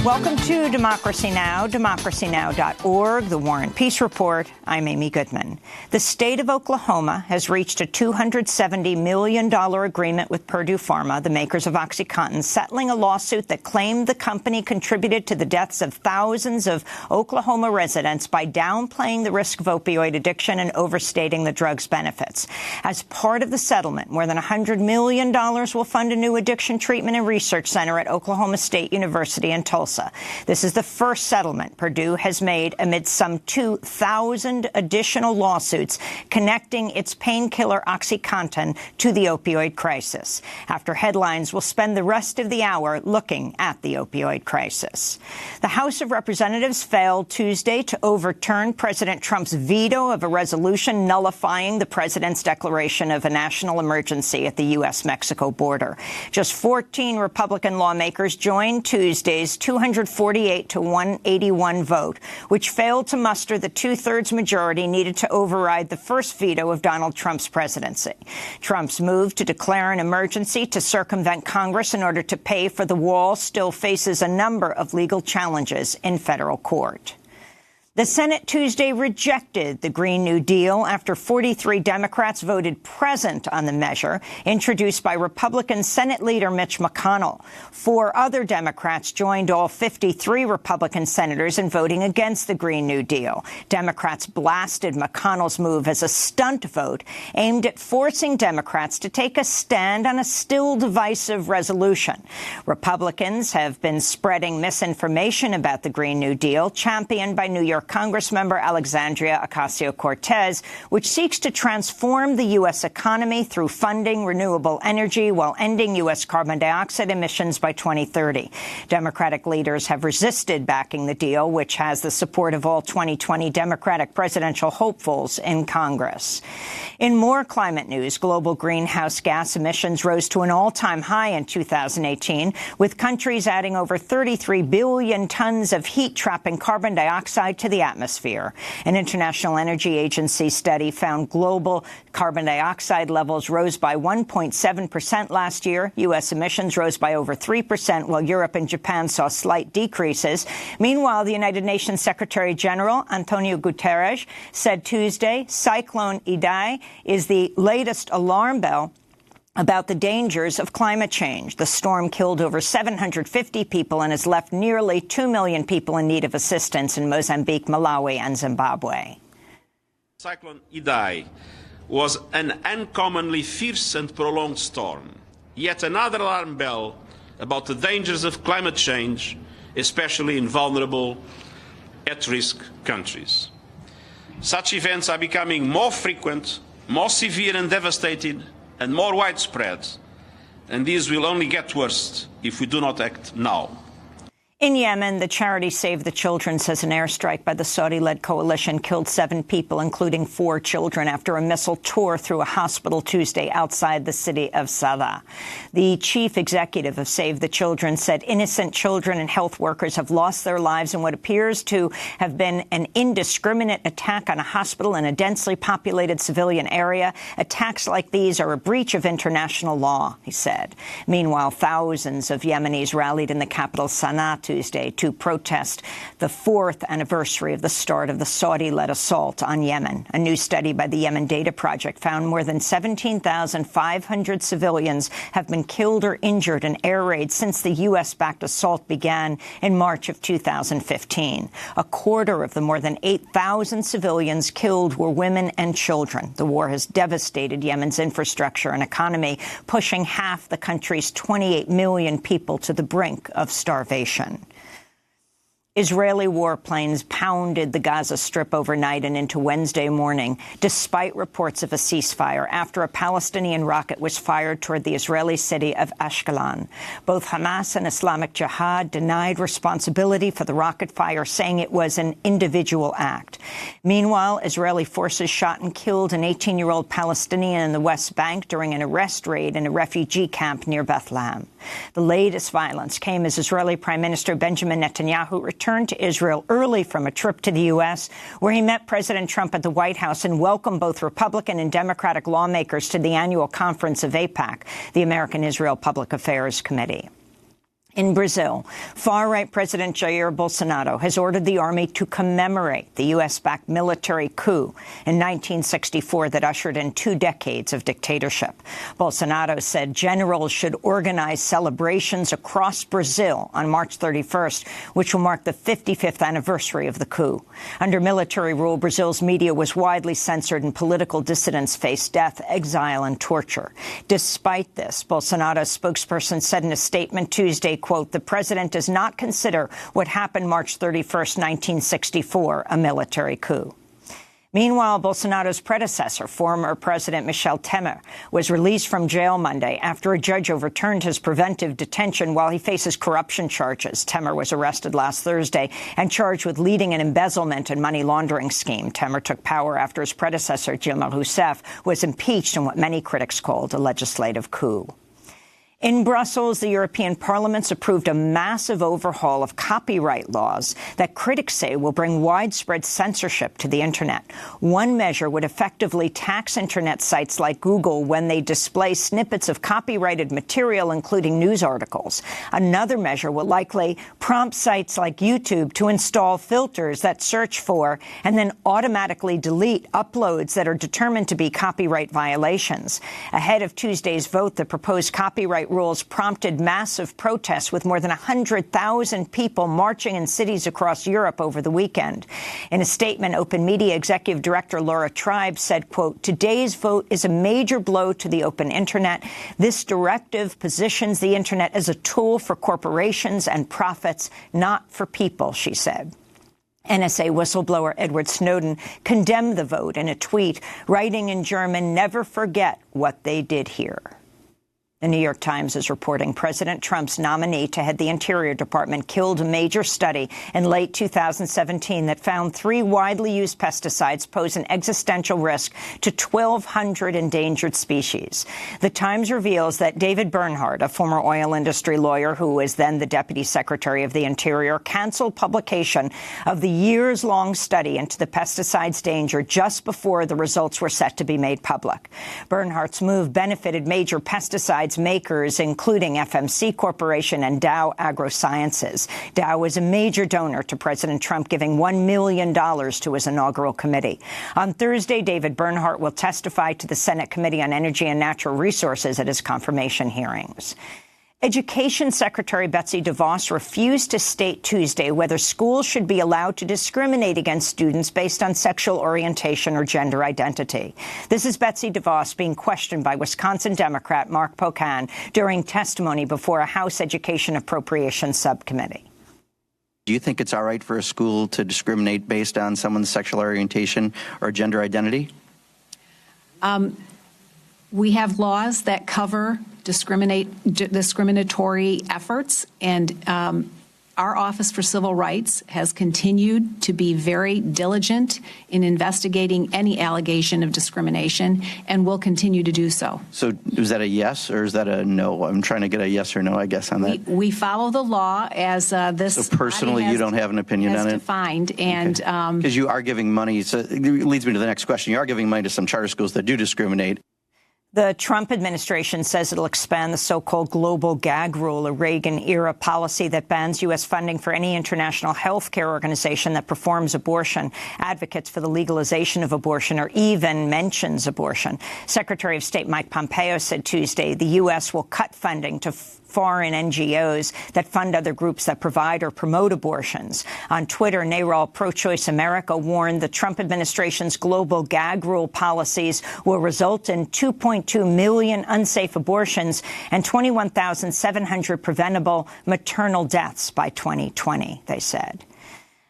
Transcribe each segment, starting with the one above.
Welcome to Democracy Now!, democracynow.org, the War and Peace Report. I'm Amy Goodman. The state of Oklahoma has reached a $270 million agreement with Purdue Pharma, the makers of OxyContin, settling a lawsuit that claimed the company contributed to the deaths of thousands of Oklahoma residents by downplaying the risk of opioid addiction and overstating the drug's benefits. As part of the settlement, more than $100 million will fund a new addiction treatment and research center at Oklahoma State University in Tulsa. This is the first settlement Purdue has made amid some 2,000 additional lawsuits connecting its painkiller OxyContin to the opioid crisis. After headlines, we'll spend the rest of the hour looking at the opioid crisis. The House of Representatives failed Tuesday to overturn President Trump's veto of a resolution nullifying the president's declaration of a national emergency at the U.S.-Mexico border. Just 14 Republican lawmakers joined Tuesday's 248 to 181 vote, which failed to muster the two-thirds majority needed to override the first veto of Donald Trump's presidency. Trump's move to declare an emergency to circumvent Congress in order to pay for the wall still faces a number of legal challenges in federal court. The Senate Tuesday rejected the Green New Deal after 43 Democrats voted present on the measure introduced by Republican Senate Leader Mitch McConnell. 4 other Democrats joined all 53 Republican senators in voting against the Green New Deal. Democrats blasted McConnell's move as a stunt vote aimed at forcing Democrats to take a stand on a still divisive resolution. Republicans have been spreading misinformation about the Green New Deal, championed by New York Congressmember Alexandria Ocasio-Cortez, which seeks to transform the U.S. economy through funding renewable energy while ending U.S. carbon dioxide emissions by 2030. Democratic leaders have resisted backing the deal, which has the support of all 2020 Democratic presidential hopefuls in Congress. In more climate news, global greenhouse gas emissions rose to an all-time high in 2018, with countries adding over 33 billion tons of heat-trapping carbon dioxide to the atmosphere. An International Energy Agency study found global carbon dioxide levels rose by 1.7% last year. U.S. emissions rose by over 3%, while Europe and Japan saw slight decreases. Meanwhile, the United Nations Secretary-General Antonio Guterres said Tuesday Cyclone Idai is the latest alarm bell about the dangers of climate change. The storm killed over 750 people and has left nearly 2 million people in need of assistance in Mozambique, Malawi, and Zimbabwe. Cyclone Idai was an uncommonly fierce and prolonged storm, yet another alarm bell about the dangers of climate change, especially in vulnerable, at-risk countries. Such events are becoming more frequent, more severe and devastating, and more widespread, and these will only get worse if we do not act now. In Yemen, the charity Save the Children says an airstrike by the Saudi-led coalition killed 7 people, including 4 children, after a missile tore through a hospital Tuesday outside the city of Sada. The chief executive of Save the Children said innocent children and health workers have lost their lives in what appears to have been an indiscriminate attack on a hospital in a densely populated civilian area. Attacks like these are a breach of international law, he said. Meanwhile, thousands of Yemenis rallied in the capital Sana'a Tuesday to protest the 4th anniversary of the start of the Saudi-led assault on Yemen. A new study by the Yemen Data Project found more than 17,500 civilians have been killed or injured in air raids since the U.S.-backed assault began in March of 2015. A quarter of the more than 8,000 civilians killed were women and children. The war has devastated Yemen's infrastructure and economy, pushing half the country's 28 million people to the brink of starvation. Israeli warplanes pounded the Gaza Strip overnight and into Wednesday morning, despite reports of a ceasefire, after a Palestinian rocket was fired toward the Israeli city of Ashkelon. Both Hamas and Islamic Jihad denied responsibility for the rocket fire, saying it was an individual act. Meanwhile, Israeli forces shot and killed an 18-year-old Palestinian in the West Bank during an arrest raid in a refugee camp near Bethlehem. The latest violence came as Israeli Prime Minister Benjamin Netanyahu returned to Israel early from a trip to the U.S., where he met President Trump at the White House and welcomed both Republican and Democratic lawmakers to the annual conference of AIPAC, the American Israel Public Affairs Committee. In Brazil, far-right President Jair Bolsonaro has ordered the army to commemorate the U.S.-backed military coup in 1964 that ushered in 2 decades of dictatorship. Bolsonaro said generals should organize celebrations across Brazil on March 31st, which will mark the 55th anniversary of the coup. Under military rule, Brazil's media was widely censored and political dissidents faced death, exile, and torture. Despite this, Bolsonaro's spokesperson said in a statement Tuesday, quote, "The president does not consider what happened March 31st, 1964, a military coup." Meanwhile, Bolsonaro's predecessor, former President Michel Temer, was released from jail Monday after a judge overturned his preventive detention while he faces corruption charges. Temer was arrested last Thursday and charged with leading an embezzlement and money laundering scheme. Temer took power after his predecessor, Dilma Rousseff, was impeached in what many critics called a legislative coup. In Brussels, the European Parliament's approved a massive overhaul of copyright laws that critics say will bring widespread censorship to the Internet. One measure would effectively tax Internet sites like Google when they display snippets of copyrighted material, including news articles. Another measure will likely prompt sites like YouTube to install filters that search for and then automatically delete uploads that are determined to be copyright violations. Ahead of Tuesday's vote, the proposed copyright rules prompted massive protests, with more than 100,000 people marching in cities across Europe over the weekend. In a statement, Open Media Executive Director Laura Tribe said, quote, "Today's vote is a major blow to the open Internet. This directive positions the Internet as a tool for corporations and profits, not for people," she said. NSA whistleblower Edward Snowden condemned the vote in a tweet, writing in German, "Never forget what they did here." The New York Times is reporting President Trump's nominee to head the Interior Department killed a major study in late 2017 that found 3 widely used pesticides pose an existential risk to 1,200 endangered species. The Times reveals that David Bernhardt, a former oil industry lawyer who was then the Deputy Secretary of the Interior, canceled publication of the years-long study into the pesticide's danger just before the results were set to be made public. Bernhardt's move benefited major pesticide makers, including FMC Corporation and Dow AgroSciences. Dow was a major donor to President Trump, giving $1 million to his inaugural committee. On Thursday, David Bernhardt will testify to the Senate Committee on Energy and Natural Resources at his confirmation hearings. Education Secretary Betsy DeVos refused to state Tuesday whether schools should be allowed to discriminate against students based on sexual orientation or gender identity. This is Betsy DeVos being questioned by Wisconsin Democrat Mark Pocan during testimony before a House Education Appropriations Subcommittee. Do you think it's all right for a school to discriminate based on someone's sexual orientation or gender identity? We have laws that cover discriminatory efforts, and our Office for Civil Rights has continued to be very diligent in investigating any allegation of discrimination and will continue to do so. So is that a yes or is that a no? I'm trying to get a yes or no, I guess, on that. We follow the law as this. So personally, you don't have an opinion on it? Defined, and because you are giving money, so it leads me to the next question. You are giving money to some charter schools that do discriminate. The Trump administration says it'll expand the so-called Global Gag Rule, a Reagan-era policy that bans U.S. funding for any international health care organization that performs abortion, advocates for the legalization of abortion, or even mentions abortion. Secretary of State Mike Pompeo said Tuesday the U.S. will cut funding to foreign NGOs that fund other groups that provide or promote abortions. On Twitter, NARAL Pro-Choice America warned the Trump administration's Global Gag Rule policies will result in 2.2 million unsafe abortions and 21,700 preventable maternal deaths by 2020, they said.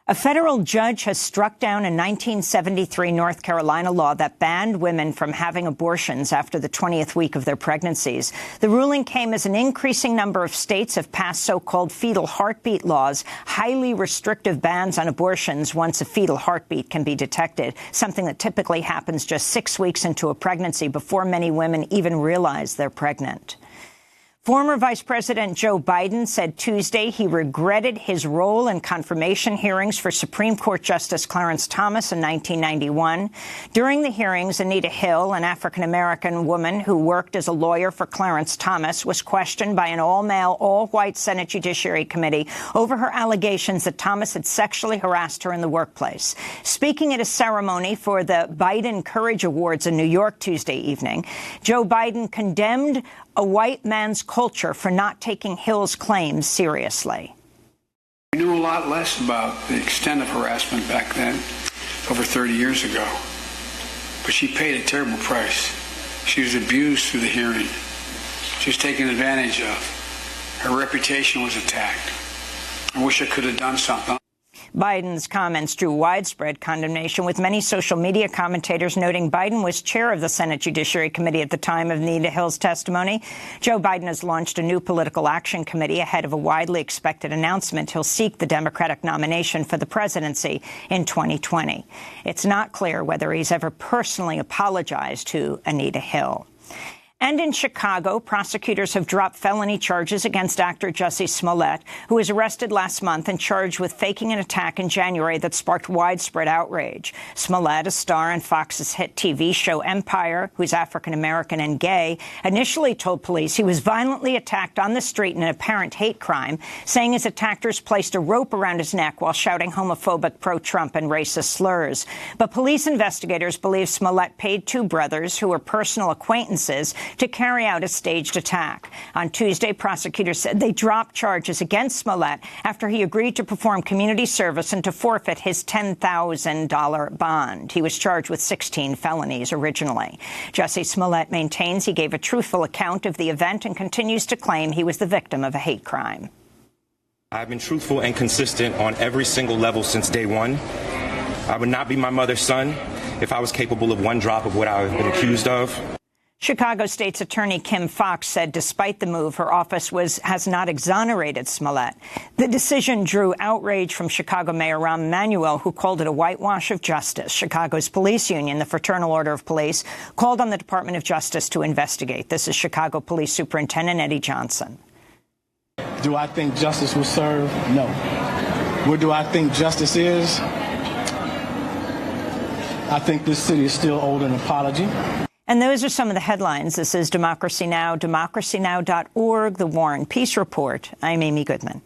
A federal judge has struck down a 1973 North Carolina law that banned women from having abortions after the 20th week of their pregnancies. The ruling came as an increasing number of states have passed so-called fetal heartbeat laws, highly restrictive bans on abortions once a fetal heartbeat can be detected, something that typically happens just 6 weeks into a pregnancy before many women even realize they're pregnant. Former Vice President Joe Biden said Tuesday he regretted his role in confirmation hearings for Supreme Court Justice Clarence Thomas in 1991. During the hearings, Anita Hill, an African-American woman who worked as a lawyer for Clarence Thomas, was questioned by an all-male, all-white Senate Judiciary Committee over her allegations that Thomas had sexually harassed her in the workplace. Speaking at a ceremony for the Biden Courage Awards in New York Tuesday evening, Joe Biden condemned a white man's culture for not taking Hill's claims seriously. We knew a lot less about the extent of harassment back then, over 30 years ago. But she paid a terrible price. She was abused through the hearing. She was taken advantage of. Her reputation was attacked. I wish I could have done something. Biden's comments drew widespread condemnation, with many social media commentators noting Biden was chair of the Senate Judiciary Committee at the time of Anita Hill's testimony. Joe Biden has launched a new political action committee ahead of a widely expected announcement. He'll seek the Democratic nomination for the presidency in 2020. It's not clear whether he's ever personally apologized to Anita Hill. And in Chicago, prosecutors have dropped felony charges against actor Jussie Smollett, who was arrested last month and charged with faking an attack in January that sparked widespread outrage. Smollett, a star on Fox's hit TV show Empire, who's African-American and gay, initially told police he was violently attacked on the street in an apparent hate crime, saying his attackers placed a rope around his neck while shouting homophobic pro-Trump and racist slurs. But police investigators believe Smollett paid two brothers, who were personal acquaintances, to carry out a staged attack. On Tuesday, prosecutors said they dropped charges against Smollett after he agreed to perform community service and to forfeit his $10,000 bond. He was charged with 16 felonies originally. Jussie Smollett maintains he gave a truthful account of the event and continues to claim he was the victim of a hate crime. I've been truthful and consistent on every single level since day one. I would not be my mother's son if I was capable of one drop of what I've been accused of. Chicago State's Attorney Kim Foxx said despite the move, her office has not exonerated Smollett. The decision drew outrage from Chicago Mayor Rahm Emanuel, who called it a whitewash of justice. Chicago's police union, the Fraternal Order of Police, called on the Department of Justice to investigate. This is Chicago Police Superintendent Eddie Johnson. Do I think justice was served? No. Where do I think justice is? I think this city is still owed an apology. And those are some of the headlines. This is Democracy Now!, democracynow.org, The War and Peace Report. I'm Amy Goodman.